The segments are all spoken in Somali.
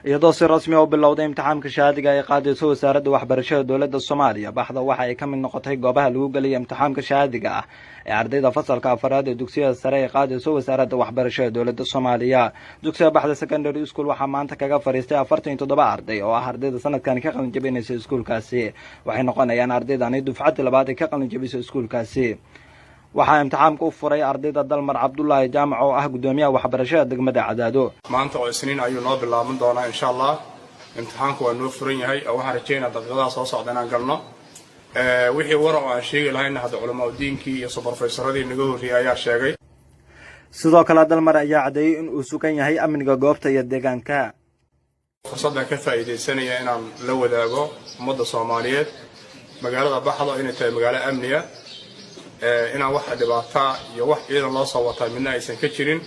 iyadoo si rasmi ah u bilowday imtixaanka shahaadiga ay qaadayso wasaaradda waxbarashada dowladda Soomaaliya. Baxda waxa ay ka mid noqotay goobaha lagu galay imtixaanka shahaadiga ah ee ardayda fasalka afraad ee dugsiyada sare ay qaadayso wasaaradda waxbarashada dowladda Soomaaliya. Dugsiga Baxda Secondary School waxaa maanta kaga fariistay 47 arday oo ah ardayda sanadkan ka qalin jabinaysa iskuulkaasi. Waxay noqonayaan ardaydani dufcadii labaad ee ka qalin jabisay iskuulkaasi. waxaa imtixaanka u furay ardayda Dalmar Cabdullaahi Jaamac oo ah gudoomiyaha waxbarashada degmada Cadaado. maanta oo isniin ayuu noo bilaaban doonaa insha Allah. imtixaanku waa noo furan yahay oo waxaan rajaynayaa daqiiqadaha soo socda inaan galno. wixii war oo aan sheegi lahayn hadda culimada diinkii iyo supervisoradii naga horreeyay ayaa sheegay. sidoo kale Dalmar ayaa cadeeyay in uu sugan yahay amniga goobta iyo deegaanka. fursaddan ka faa'iideysanaya inaan la wadaago ummadda Soomaaliyeed magaalada Baxdo inay tahay magaalo amniya. inaan wax dhibaato iyo wax ciidan loo soo wataa midna aysan ka jirin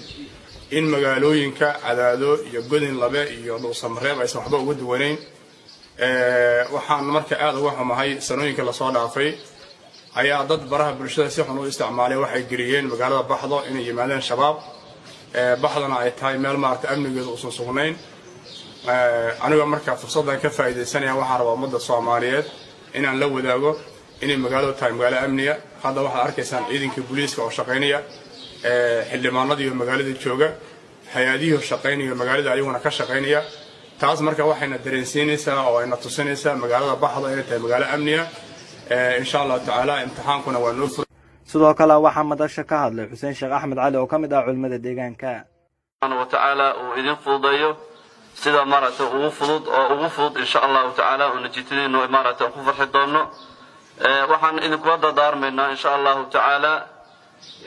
in magaalooyinka Cadaado iyo Godin Labe iyo Dhuusamareeb aysan waxba uga duwanayn. waxaan marka aad uga xumahay sanooyinka la soo dhaafay ayaa dad baraha bulshada si xun u isticmaalay waxay geliyeen magaalada Baxdo inay yimaadeen shabaab. Baxdana ay tahay meel maarta amnigeedu uusan sugnayn. aniga marka fursaddan ka faa'iideysanaya waxaan rabaa ummadda Soomaaliyeed inaan la wadaago inay magaalada tahay magaalo amniya. hadda waxaad arkaysaan ciidanka booliiska oo shaqeynaya, xildhibaanadii magaalada jooga, hay'adihii shaqeynaya magaalada ayaguna ka shaqeynaya. taas marka waxayna dareensiinaysaa oo ayna tusinaysaa magaalada Baxdo inay tahay magaalo amniya. insha Allah taala imtixaankuna waa noo furan. sidoo kale waxaa madasha ka hadlay Xuseen Sheekh Axmed Cali oo kamid ah culimada deegaanka. subhanahu wa ta'ala uu idin fududeeyo sida maaragtay ugu fudud insha Allah taala oo natiijadiina maaragtay ku farxi doono. waxaan idinku dardaarmaynaa insha Allah taala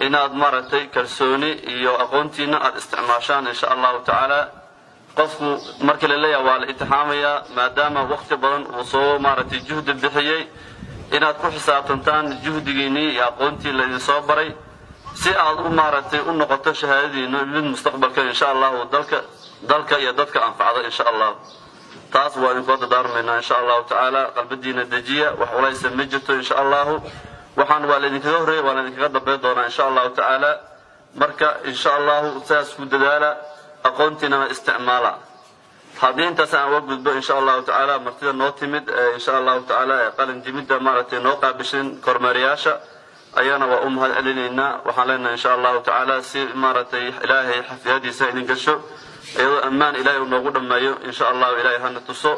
inaad maaragtay kalsooni iyo aqoontiina aad isticmaashaan insha Allah taala. qofku markii la leeyahay waa la imtixaamaya maadaama waqti badan uu soo maaragtay juhdi bixiyay inaad ku xisaabtantaan juhdigiina iyo aqoontii la idin soo baray si aad u maaragtay u noqoto shahaadadiina mid mustaqbalka insha Allah dalka iyo dadka anfacada insha Allah. taas waa idinku dardaarmaynaa insha Allah taala. qalbidiina dejiya wax walaysa ma jirto insha Allah. waxaan waa la idinkaga horeeyay waa la idinkaga dambeyn doonaa insha Allah taala. marka insha Allah saas ku dadaala aqoontiina isticmaala. haddii intaas aan uga gudbo insha Allah taala martida noo timid insha Allah taala qalin jimida maaragtay noo qaabishin kormeerayaasha ayana waa u mahad celinaynaa. waxaan leenahay insha Allah taala si maaragtay ilaahay xafiyadiisa idin gasho iyadoo ammaan ilaahay uu noogu dhameeyo insha Allah ilaahay hana tuso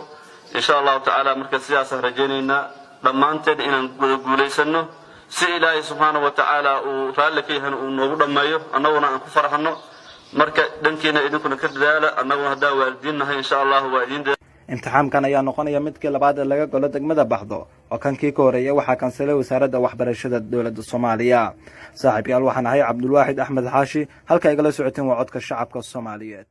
insha Allah taala. marka sidaas rajaynaynaa dhammaanteen inaan guuleysano si ilaahay subhanahu wa ta'ala uu raali ka yahay uu noogu dhameeyo annaguna aan ku farxano. marka dhankiina idinkuna ka dadaala annaguna hadaa waalidiinnahay insha Allah waa idin imtixaankan ayaa noqonaya midkii labaad ee laga galo degmada Baxdo oo kankii ka horeeyay waxaa kansalay wasaaradda waxbarashada dowladda Soomaaliya. saaxiibayaal waxaan ahay Cabdulwaahid Axmed Xaashi halka ay gala socoteen waa codka shacabka Soomaaliyeed.